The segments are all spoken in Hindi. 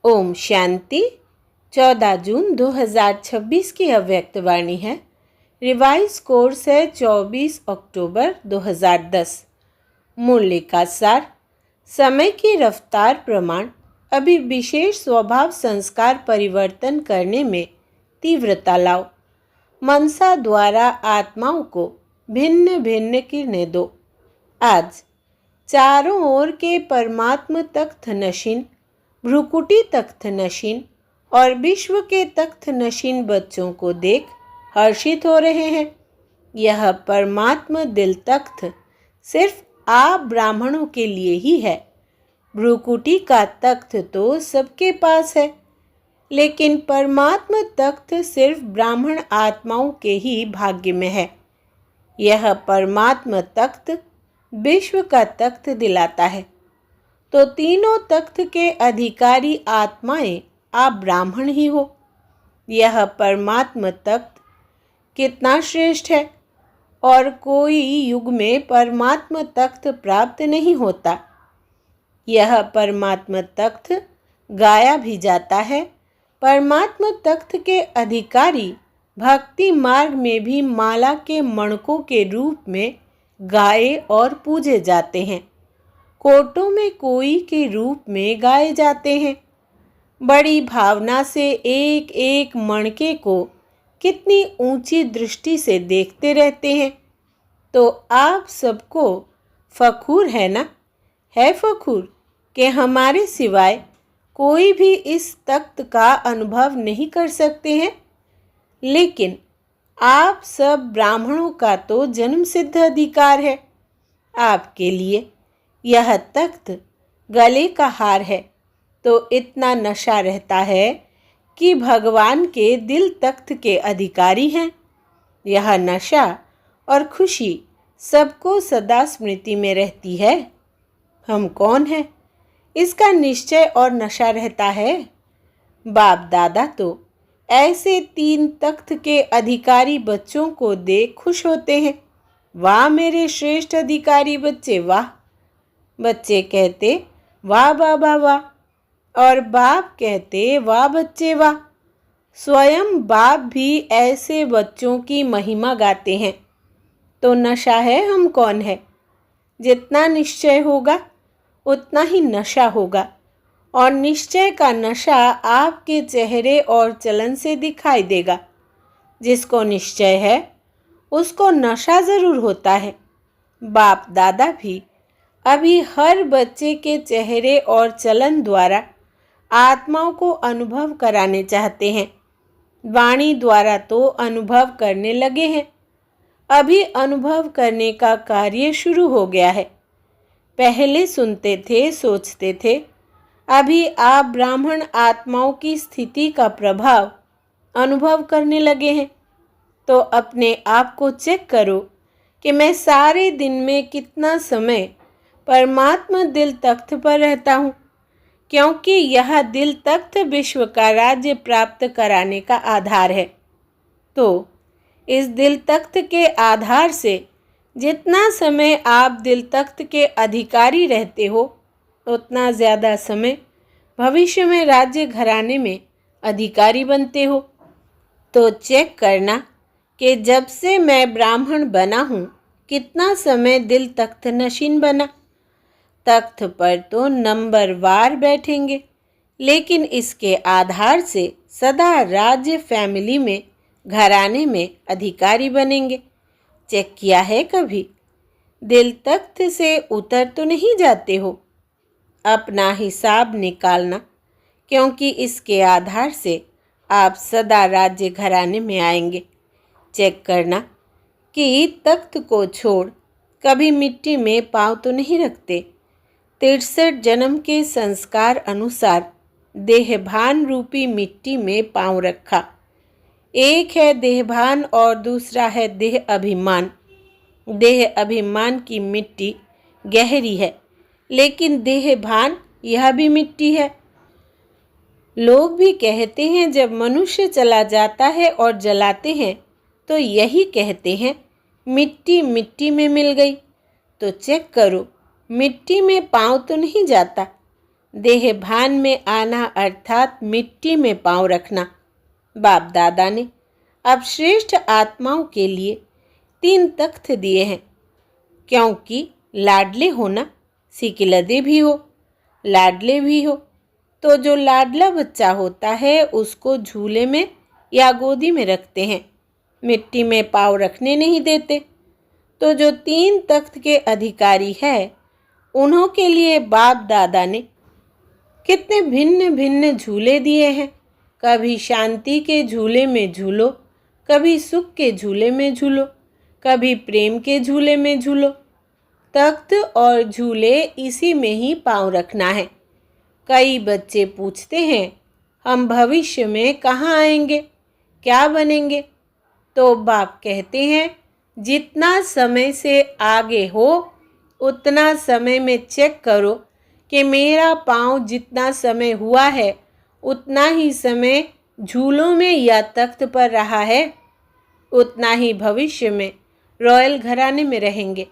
ओम शांति। 14 जून 2026 की अव्यक्त वाणी है। रिवाइज कोर्स है 24 अक्टूबर 2010। मूल्य का सार। समय की रफ्तार प्रमाण अभी विशेष स्वभाव संस्कार परिवर्तन करने में तीव्रता लाओ। मनसा द्वारा आत्माओं को भिन्न भिन्न किरणें दो। आज चारों ओर के परमात्म तख्त नशीन, भ्रुकुटी तख्त नशीन और विश्व के तख्त नशीन बच्चों को देख हर्षित हो रहे हैं। यह परमात्म दिल तख्त सिर्फ आप ब्राह्मणों के लिए ही है। भ्रुकुटी का तख्त तो सबके पास है, लेकिन परमात्म तख्त सिर्फ ब्राह्मण आत्माओं के ही भाग्य में है। यह परमात्म तख्त विश्व का तख्त दिलाता है, तो तीनों तख्त के अधिकारी आत्माएं आप ब्राह्मण ही हो। यह परमात्म तख्त कितना श्रेष्ठ है, और कोई युग में परमात्म तख्त प्राप्त नहीं होता। यह परमात्म तख्त गाया भी जाता है। परमात्म तख्त के अधिकारी भक्ति मार्ग में भी माला के मणकों के रूप में गाए और पूजे जाते हैं। कोटों में कोई के रूप में गाए जाते हैं। बड़ी भावना से एक एक मणके को कितनी ऊंची दृष्टि से देखते रहते हैं। तो आप सबको फखूर है ना? है फखूर कि हमारे सिवाय कोई भी इस तख्त का अनुभव नहीं कर सकते हैं। लेकिन आप सब ब्राह्मणों का तो जन्म सिद्ध अधिकार है। आपके लिए यह तख्त गले का हार है, तो इतना नशा रहता है कि भगवान के दिल तख्त के अधिकारी हैं। यह नशा और खुशी सबको सदा स्मृति में रहती है। हम कौन हैं, इसका निश्चय और नशा रहता है। बाप दादा तो ऐसे तीन तख्त के अधिकारी बच्चों को देख खुश होते हैं। वाह मेरे श्रेष्ठ अधिकारी बच्चे, वाह। बच्चे कहते वाह बाबा वाह, और बाप कहते वाह बच्चे वाह। स्वयं बाप भी ऐसे बच्चों की महिमा गाते हैं। तो नशा है हम कौन है। जितना निश्चय होगा उतना ही नशा होगा, और निश्चय का नशा आपके चेहरे और चलन से दिखाई देगा। जिसको निश्चय है उसको नशा ज़रूर होता है। बाप दादा भी अभी हर बच्चे के चेहरे और चलन द्वारा आत्माओं को अनुभव कराने चाहते हैं। वाणी द्वारा तो अनुभव करने लगे हैं। अभी अनुभव करने का कार्य शुरू हो गया है। पहले सुनते थे, सोचते थे। अभी आप ब्राह्मण आत्माओं की स्थिति का प्रभाव अनुभव करने लगे हैं। तो अपने आप को चेक करो कि मैं सारे दिन में कितना समय परमात्मा दिल तख्त पर रहता हूँ, क्योंकि यह दिल तख्त विश्व का राज्य प्राप्त कराने का आधार है। तो इस दिल तख्त के आधार से जितना समय आप दिल तख्त के अधिकारी रहते हो, उतना ज़्यादा समय भविष्य में राज्य घराने में अधिकारी बनते हो। तो चेक करना कि जब से मैं ब्राह्मण बना हूँ कितना समय दिल तख्त नशीन बना। तख्त पर तो नंबरवार बैठेंगे, लेकिन इसके आधार से सदा राज्य फैमिली में घराने में अधिकारी बनेंगे। चेक किया है कभी? दिल तख्त से उतर तो नहीं जाते हो। अपना हिसाब निकालना, क्योंकि इसके आधार से आप सदा राज्य घराने में आएंगे। चेक करना कि तख्त को छोड़ कभी मिट्टी में पाँव तो नहीं रखते। 63 जन्म के संस्कार अनुसार देहभान रूपी मिट्टी में पाँव रखा। एक है देहभान और दूसरा है देह अभिमान। देह अभिमान की मिट्टी गहरी है, लेकिन देहभान यह भी मिट्टी है। लोग भी कहते हैं जब मनुष्य चला जाता है और जलाते हैं तो यही कहते हैं मिट्टी मिट्टी में मिल गई। तो चेक करो, मिट्टी में पाँव तो नहीं जाता। देह भान में आना अर्थात मिट्टी में पांव रखना। बाप दादा ने अब श्रेष्ठ आत्माओं के लिए 3 तख्त दिए हैं, क्योंकि लाडले होना, सिकिलदे भी हो, लाडले भी हो। तो जो लाडला बच्चा होता है उसको झूले में या गोदी में रखते हैं, मिट्टी में पाँव रखने नहीं देते। तो जो 3 तख्त के अधिकारी है, उन्हों के लिए बाप दादा ने कितने भिन्न भिन्न झूले दिए हैं। कभी शांति के झूले में झूलो, कभी सुख के झूले में झूलो, कभी प्रेम के झूले में झूलो। तख्त और झूले इसी में ही पाँव रखना है। कई बच्चे पूछते हैं, हम भविष्य में कहाँ आएंगे, क्या बनेंगे? तो बाप कहते हैं, जितना समय से आगे हो उतना समय में चेक करो कि मेरा पाँव जितना समय हुआ है उतना ही समय झूलों में या तख्त पर रहा है, उतना ही भविष्य में रॉयल घराने में रहेंगे।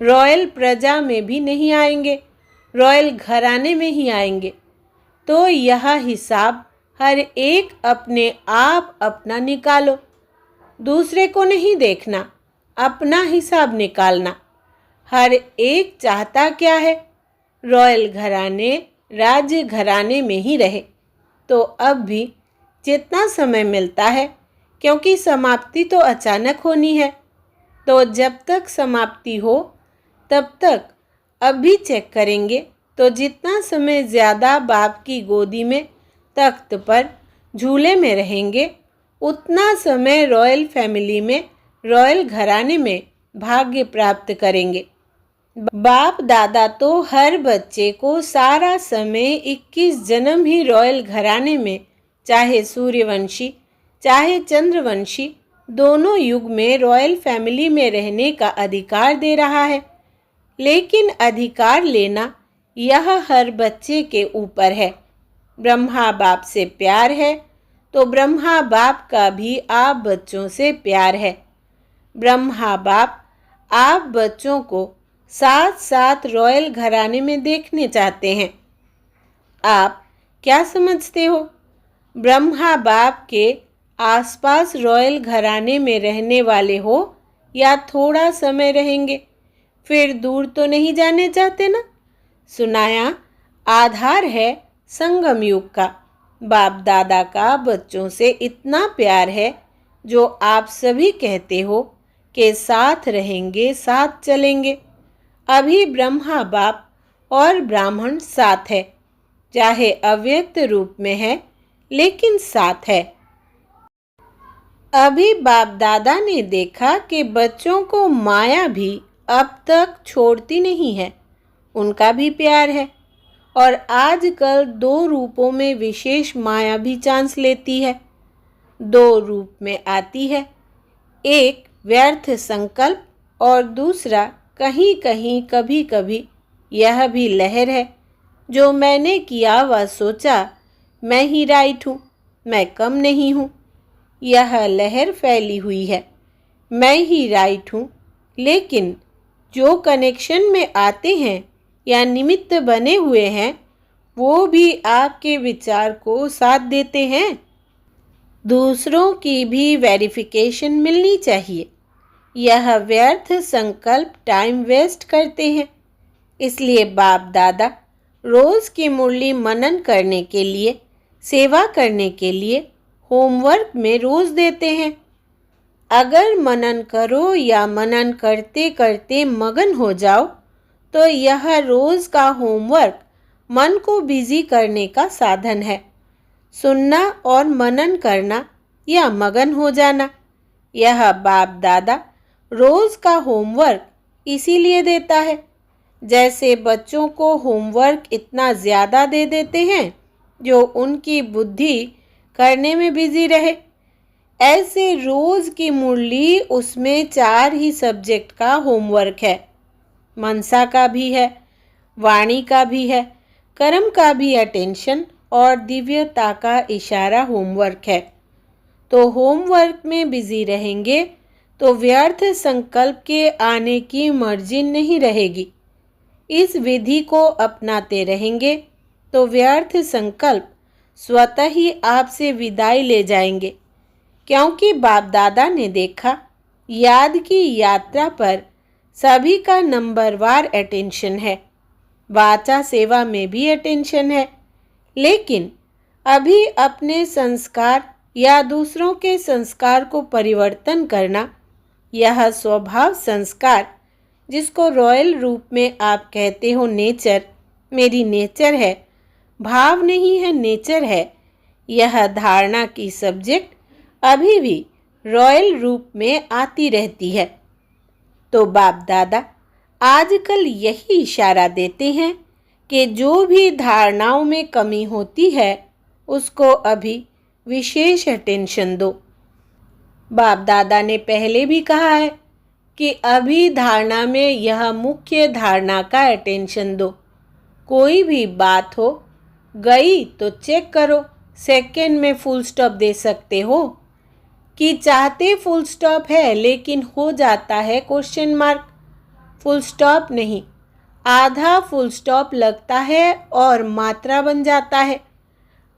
रॉयल प्रजा में भी नहीं आएंगे, रॉयल घराने में ही आएंगे। तो यह हिसाब हर एक अपने आप अपना निकालो, दूसरे को नहीं देखना, अपना हिसाब निकालना। हर एक चाहता क्या है? रॉयल घराने, राज्य घराने में ही रहे। तो अब भी जितना समय मिलता है, क्योंकि समाप्ति तो अचानक होनी है, तो जब तक समाप्ति हो तब तक अब भी चेक करेंगे। तो जितना समय ज़्यादा बाप की गोदी में, तख्त पर, झूले में रहेंगे, उतना समय रॉयल फैमिली में, रॉयल घराने में भाग्य प्राप्त करेंगे। बाप दादा तो हर बच्चे को सारा समय 21 जन्म ही रॉयल घराने में, चाहे सूर्यवंशी चाहे चंद्रवंशी, दोनों युग में रॉयल फैमिली में रहने का अधिकार दे रहा है। लेकिन अधिकार लेना यह हर बच्चे के ऊपर है। ब्रह्मा बाप से प्यार है तो ब्रह्मा बाप का भी आप बच्चों से प्यार है। ब्रह्मा बाप आप बच्चों को साथ साथ रॉयल घराने में देखने चाहते हैं। आप क्या समझते हो? ब्रह्मा बाप के आसपास रॉयल घराने में रहने वाले हो या थोड़ा समय रहेंगे, फिर दूर तो नहीं जाने चाहते ना? सुनाया आधार है संगम युग का। बाप दादा का बच्चों से इतना प्यार है, जो आप सभी कहते हो कि साथ रहेंगे, साथ चलेंगे। अभी ब्रह्मा बाप और ब्राह्मण साथ है, चाहे अव्यक्त रूप में है, लेकिन साथ है। अभी बाप दादा ने देखा कि बच्चों को माया भी अब तक छोड़ती नहीं है, उनका भी प्यार है। और आजकल 2 रूपों में विशेष माया भी चांस लेती है, 2 रूप में आती है। एक व्यर्थ संकल्प और दूसरा कहीं कहीं कभी कभी यह भी लहर है, जो मैंने किया वह सोचा, मैं ही राइट हूँ, मैं कम नहीं हूँ। यह लहर फैली हुई है, मैं ही राइट हूँ। लेकिन जो कनेक्शन में आते हैं या निमित्त बने हुए हैं, वो भी आपके विचार को साथ देते हैं। दूसरों की भी वेरिफिकेशन मिलनी चाहिए। यह व्यर्थ संकल्प टाइम वेस्ट करते हैं। इसलिए बाप दादा रोज़ की मुरली मनन करने के लिए, सेवा करने के लिए होमवर्क में रोज़ देते हैं। अगर मनन करो या मनन करते करते मगन हो जाओ, तो यह रोज़ का होमवर्क मन को बिजी करने का साधन है। सुनना और मनन करना या मगन हो जाना, यह बाप दादा रोज़ का होमवर्क इसीलिए देता है। जैसे बच्चों को होमवर्क इतना ज़्यादा दे देते हैं जो उनकी बुद्धि करने में बिजी रहे, ऐसे रोज़ की मुरली उसमें 4 ही सब्जेक्ट का होमवर्क है। मनसा का भी है, वाणी का भी है, कर्म का भी अटेंशन और दिव्यता का इशारा होमवर्क है। तो होमवर्क में बिजी रहेंगे तो व्यर्थ संकल्प के आने की मर्जी नहीं रहेगी। इस विधि को अपनाते रहेंगे तो व्यर्थ संकल्प स्वतः ही आपसे विदाई ले जाएंगे, क्योंकि बाप दादा ने देखा याद की यात्रा पर सभी का नंबरवार अटेंशन है, वाचा सेवा में भी अटेंशन है, लेकिन अभी अपने संस्कार या दूसरों के संस्कार को परिवर्तन करना, यह स्वभाव संस्कार जिसको रॉयल रूप में आप कहते हो नेचर, मेरी नेचर है, भाव नहीं है नेचर है, यह धारणा की सब्जेक्ट अभी भी रॉयल रूप में आती रहती है। तो बाप दादा आजकल यही इशारा देते हैं कि जो भी धारणाओं में कमी होती है उसको अभी विशेष अटेंशन दो। बाप दादा ने पहले भी कहा है कि अभी धारणा में यह मुख्य धारणा का अटेंशन दो। कोई भी बात हो गई तो चेक करो, सेकंड में फुल स्टॉप दे सकते हो कि चाहते फुल स्टॉप है लेकिन हो जाता है क्वेश्चन मार्क। फुल स्टॉप नहीं, आधा फुल स्टॉप लगता है और मात्रा बन जाता है।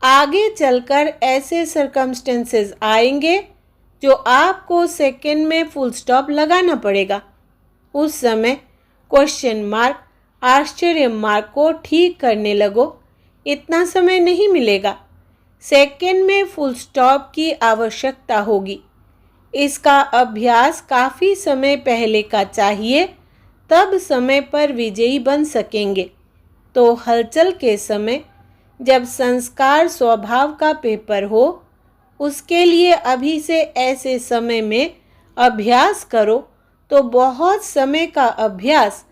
आगे चलकर ऐसे सर्कमस्टेंसेस आएंगे जो आपको सेकंड में फुल स्टॉप लगाना पड़ेगा। उस समय क्वेश्चन मार्क, आश्चर्य मार्क को ठीक करने लगो, इतना समय नहीं मिलेगा। सेकंड में फुल स्टॉप की आवश्यकता होगी। इसका अभ्यास काफ़ी समय पहले का चाहिए, तब समय पर विजयी बन सकेंगे। तो हलचल के समय जब संस्कार स्वभाव का पेपर हो, उसके लिए अभी से ऐसे समय में अभ्यास करो तो बहुत समय का अभ्यास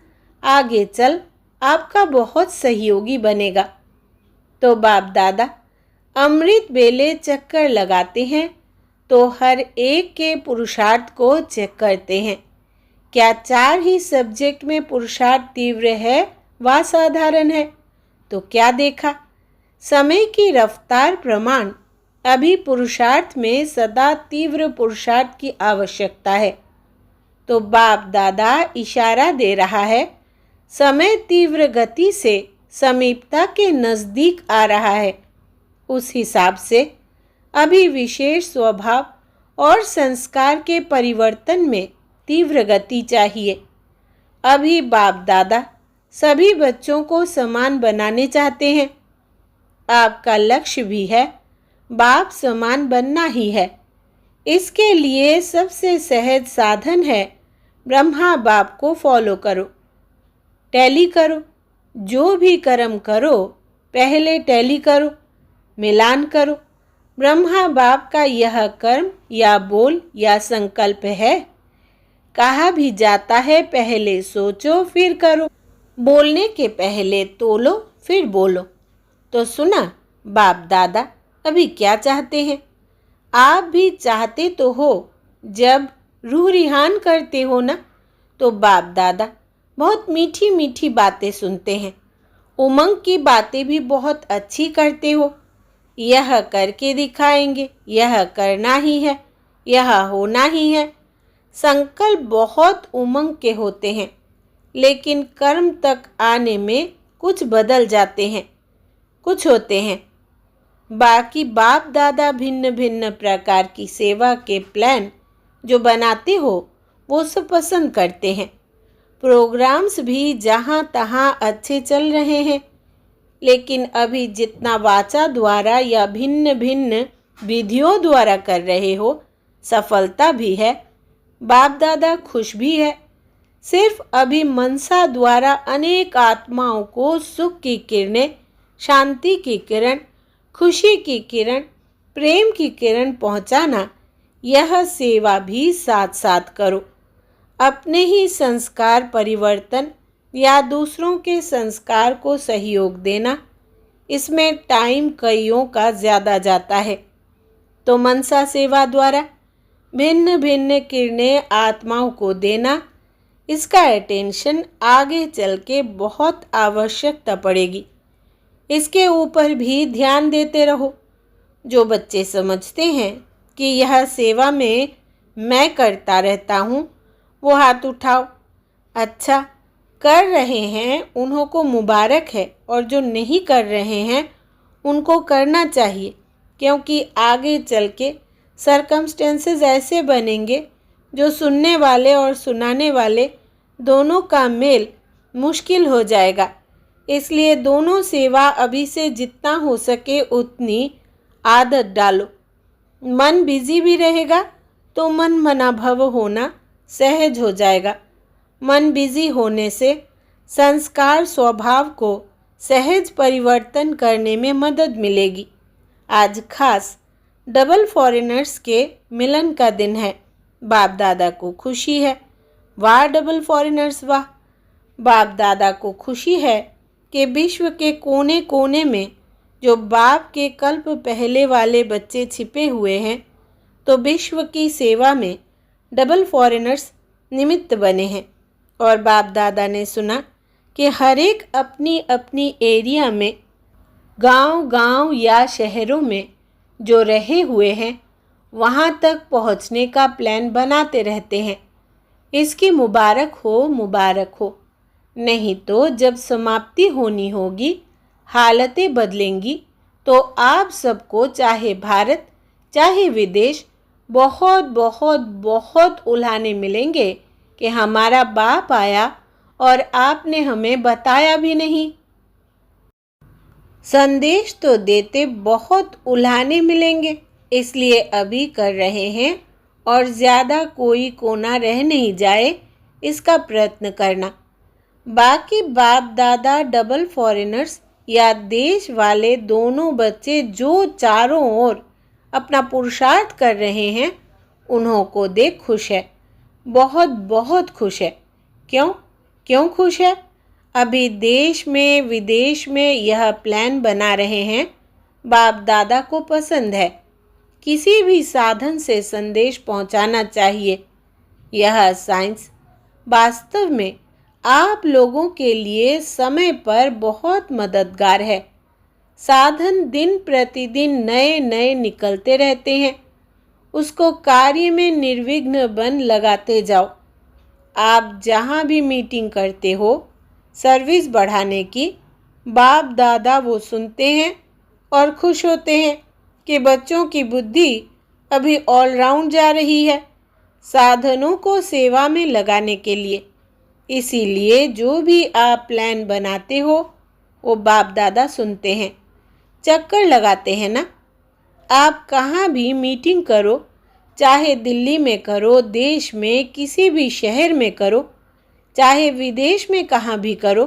आगे चल आपका बहुत सहयोगी बनेगा। तो बाप दादा अमृत बेले चक्कर लगाते हैं तो हर एक के पुरुषार्थ को चेक करते हैं। क्या 4 ही सब्जेक्ट में पुरुषार्थ तीव्र है व साधारण है? तो क्या देखा? समय की रफ्तार प्रमाण अभी पुरुषार्थ में सदा तीव्र पुरुषार्थ की आवश्यकता है। तो बाप दादा इशारा दे रहा है, समय तीव्र गति से समीपता के नज़दीक आ रहा है। उस हिसाब से अभी विशेष स्वभाव और संस्कार के परिवर्तन में तीव्र गति चाहिए। अभी बाप दादा सभी बच्चों को समान बनाने चाहते हैं। आपका लक्ष्य भी है, बाप समान बनना ही है। इसके लिए सबसे सहज साधन है ब्रह्मा बाप को फॉलो करो, टैली करो। जो भी कर्म करो पहले टैली करो, मिलान करो। ब्रह्मा बाप का यह कर्म या बोल या संकल्प है। कहा भी जाता है पहले सोचो फिर करो, बोलने के पहले तोलो फिर बोलो। तो सुना बाप दादा अभी क्या चाहते हैं? आप भी चाहते तो हो, जब रूह रिहान करते हो ना, तो बाप दादा बहुत मीठी मीठी बातें सुनते हैं। उमंग की बातें भी बहुत अच्छी करते हो। यह करके दिखाएंगे, यह करना ही है, यह होना ही है। संकल्प बहुत उमंग के होते हैं, लेकिन कर्म तक आने में कुछ बदल जाते हैं, कुछ होते हैं। बाकी बाप दादा भिन्न भिन्न प्रकार की सेवा के प्लान जो बनाते हो वो सब पसंद करते हैं। प्रोग्राम्स भी जहाँ तहाँ अच्छे चल रहे हैं, लेकिन अभी जितना वाचा द्वारा या भिन्न भिन्न विधियों द्वारा कर रहे हो, सफलता भी है, बाप दादा खुश भी है। सिर्फ अभी मनसा द्वारा अनेक आत्माओं को सुख की किरणें, शांति की किरण, खुशी की किरण, प्रेम की किरण पहुंचाना, यह सेवा भी साथ साथ करो। अपने ही संस्कार परिवर्तन या दूसरों के संस्कार को सहयोग देना, इसमें टाइम कईयों का ज़्यादा जाता है। तो मनसा सेवा द्वारा भिन्न भिन्न किरणें आत्माओं को देना, इसका अटेंशन आगे चल के बहुत आवश्यकता पड़ेगी। इसके ऊपर भी ध्यान देते रहो। जो बच्चे समझते हैं कि यह सेवा में मैं करता रहता हूँ, वो हाथ उठाओ। अच्छा, कर रहे हैं उन्हों को मुबारक है, और जो नहीं कर रहे हैं उनको करना चाहिए, क्योंकि आगे चल के सरकमस्टेंसेस ऐसे बनेंगे जो सुनने वाले और सुनाने वाले दोनों का मेल मुश्किल हो जाएगा। इसलिए दोनों सेवा अभी से जितना हो सके उतनी आदत डालो। मन बिजी भी रहेगा तो मन मनाभव होना सहज हो जाएगा। मन बिजी होने से संस्कार स्वभाव को सहज परिवर्तन करने में मदद मिलेगी। आज खास डबल फॉरेनर्स के मिलन का दिन है। बाप दादा को खुशी है। वाह डबल फॉरेनर्स वाह! बाप दादा को खुशी है कि विश्व के कोने कोने में जो बाप के कल्प पहले वाले बच्चे छिपे हुए हैं, तो विश्व की सेवा में डबल फॉरेनर्स निमित्त बने हैं। और बाप दादा ने सुना कि हर एक अपनी अपनी एरिया में, गांव या शहरों में जो रहे हुए हैं, वहां तक पहुंचने का प्लान बनाते रहते हैं। इसकी मुबारक हो, मुबारक हो। नहीं तो जब समाप्ति होनी होगी, हालतें बदलेंगी, तो आप सबको चाहे भारत चाहे विदेश बहुत बहुत बहुत उल्हाने मिलेंगे कि हमारा बाप आया और आपने हमें बताया भी नहीं। संदेश तो देते बहुत उल्हाने मिलेंगे, इसलिए अभी कर रहे हैं और ज़्यादा कोई कोना रह नहीं जाए इसका प्रयत्न करना। बाकी बाप दादा डबल फॉरेनर्स या देश वाले दोनों बच्चे जो चारों ओर अपना पुरुषार्थ कर रहे हैं, उन्हों को देख खुश है, बहुत बहुत खुश है। क्यों खुश है? अभी देश में विदेश में यह प्लान बना रहे हैं। बाप दादा को पसंद है किसी भी साधन से संदेश पहुंचाना चाहिए। यह साइंस वास्तव में आप लोगों के लिए समय पर बहुत मददगार है। साधन दिन प्रतिदिन नए नए निकलते रहते हैं, उसको कार्य में निर्विघ्न बन लगाते जाओ। आप जहाँ भी मीटिंग करते हो सर्विस बढ़ाने की, बाप दादा वो सुनते हैं और खुश होते हैं कि बच्चों की बुद्धि अभी ऑलराउंड जा रही है साधनों को सेवा में लगाने के लिए। इसीलिए जो भी आप प्लान बनाते हो वो बाप दादा सुनते हैं, चक्कर लगाते हैं ना। आप कहाँ भी मीटिंग करो, चाहे दिल्ली में करो, देश में किसी भी शहर में करो, चाहे विदेश में कहाँ भी करो,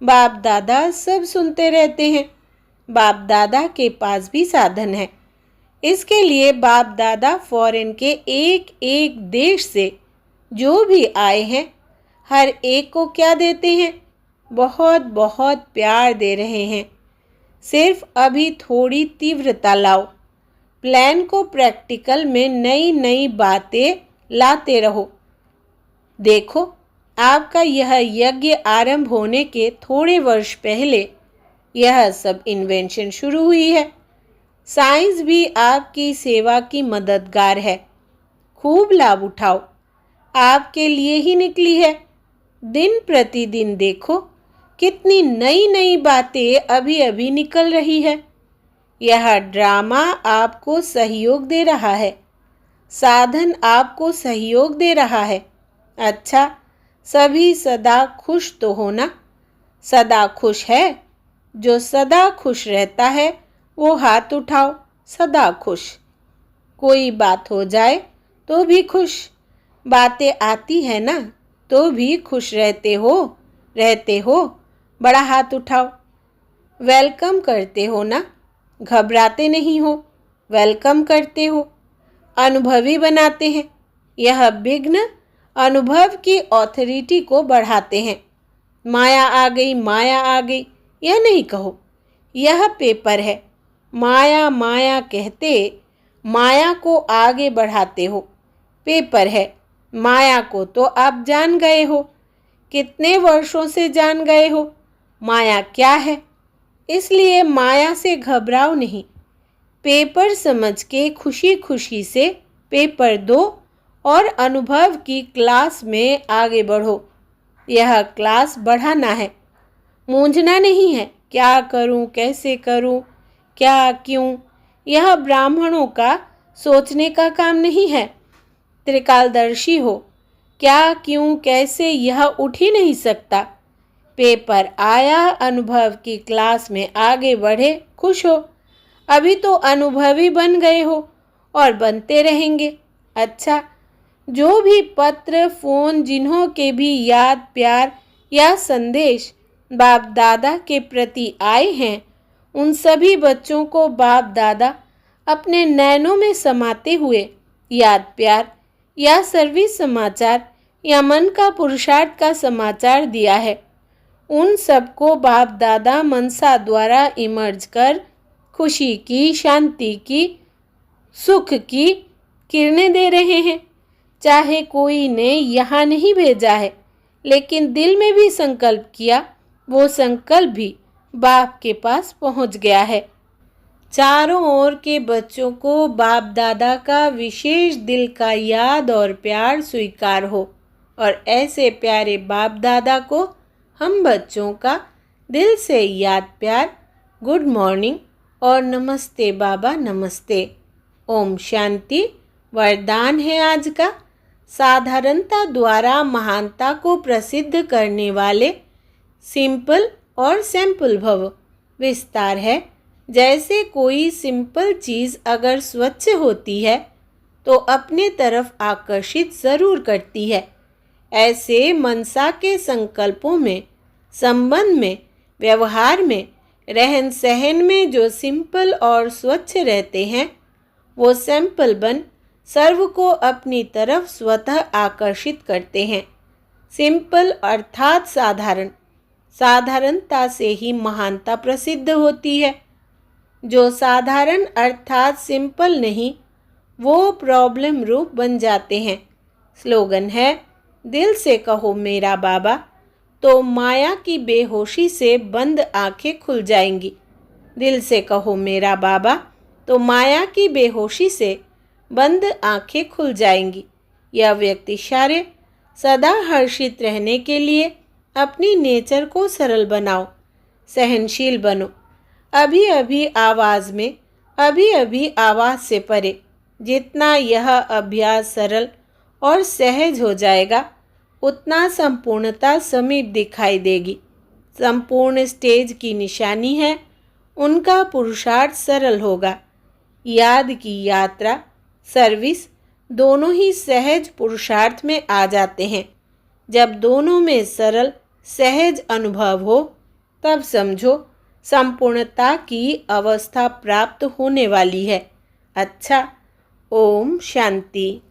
बाप दादा सब सुनते रहते हैं। बाप दादा के पास भी साधन है। इसके लिए बाप दादा फॉरेन के एक एक देश से जो भी आए हैं, हर एक को क्या देते हैं? बहुत बहुत प्यार दे रहे हैं। सिर्फ अभी थोड़ी तीव्रता लाओ। प्लान को प्रैक्टिकल में नई नई बातें लाते रहो। देखो, आपका यह यज्ञ आरंभ होने के थोड़े वर्ष पहले यह सब इन्वेंशन शुरू हुई है। साइंस भी आपकी सेवा की मददगार है। खूब लाभ उठाओ, आपके लिए ही निकली है। दिन प्रतिदिन देखो कितनी नई नई बातें अभी अभी निकल रही है। यह ड्रामा आपको सहयोग दे रहा है, साधन आपको सहयोग दे रहा है। अच्छा, सभी सदा खुश तो हो ना? सदा खुश है? जो सदा खुश रहता है वो हाथ उठाओ। सदा खुश। कोई बात हो जाए तो भी खुश। बातें आती है ना तो भी खुश रहते हो। बड़ा हाथ उठाओ। वेलकम करते हो ना, घबराते नहीं हो, वेलकम करते हो। अनुभवी बनाते हैं। यह विघ्न अनुभव की ऑथोरिटी को बढ़ाते हैं। माया आ गई, माया आ गई, यह नहीं कहो। यह पेपर है। माया माया कहते माया को आगे बढ़ाते हो। पेपर है। माया को तो आप जान गए हो, कितने वर्षों से जान गए हो माया क्या है। इसलिए माया से घबराओ नहीं। पेपर समझ के खुशी खुशी से पेपर दो और अनुभव की क्लास में आगे बढ़ो। यह क्लास बढ़ाना है, मूंझना नहीं है। क्या करूं, कैसे करूं, क्या, क्यों, यह ब्राह्मणों का सोचने का काम नहीं है। त्रिकालदर्शी हो, क्या, क्यों, कैसे, यह उठ ही नहीं सकता। पेपर आया, अनुभव की क्लास में आगे बढ़े, खुश हो। अभी तो अनुभवी बन गए हो और बनते रहेंगे। अच्छा, जो भी पत्र, फोन, जिन्हों के भी याद, प्यार या संदेश बाप दादा के प्रति आए हैं, उन सभी बच्चों को बाप दादा अपने नैनों में समाते हुए याद, प्यार या सर्विस समाचार या मन का पुरुषार्थ का समाचार दिया है। उन सबको बाप दादा मनसा द्वारा इमर्ज कर खुशी की, शांति की, सुख की किरणें दे रहे हैं। चाहे कोई ने यहाँ नहीं भेजा है, लेकिन दिल में भी संकल्प किया, वो संकल्प भी बाप के पास पहुँच गया है। चारों ओर के बच्चों को बाप दादा का विशेष दिल का याद और प्यार स्वीकार हो, और ऐसे प्यारे बाप दादा को हम बच्चों का दिल से याद, प्यार, गुड मॉर्निंग और नमस्ते बाबा, नमस्ते। ओम शांति। वरदान है आज का। साधारणता द्वारा महानता को प्रसिद्ध करने वाले सिंपल और सैंपल भव। विस्तार है, जैसे कोई सिंपल चीज़ अगर स्वच्छ होती है तो अपने तरफ आकर्षित ज़रूर करती है, ऐसे मनसा के संकल्पों में, संबंध में, व्यवहार में, रहन सहन में जो सिंपल और स्वच्छ रहते हैं, वो सैंपल बन सर्व को अपनी तरफ स्वतः आकर्षित करते हैं। सिंपल अर्थात साधारण, साधारणता से ही महानता प्रसिद्ध होती है। जो साधारण अर्थात सिंपल नहीं, वो प्रॉब्लम रूप बन जाते हैं। स्लोगन है, दिल से कहो मेरा बाबा, तो माया की बेहोशी से बंद आंखें खुल जाएंगी। दिल से कहो मेरा बाबा, तो माया की बेहोशी से बंद आंखें खुल जाएंगी। यह व्यक्ति शार्य सदा हर्षित रहने के लिए अपनी नेचर को सरल बनाओ, सहनशील बनो। अभी अभी आवाज़ में, अभी अभी आवाज़ से परे। जितना यह अभ्यास सरल और सहज हो जाएगा, उतना संपूर्णता समीप दिखाई देगी। संपूर्ण स्टेज की निशानी है, उनका पुरुषार्थ सरल होगा। याद की यात्रा, सर्विस दोनों ही सहज पुरुषार्थ में आ जाते हैं। जब दोनों में सरल सहज अनुभव हो, तब समझो संपूर्णता की अवस्था प्राप्त होने वाली है। अच्छा, ओम शांति।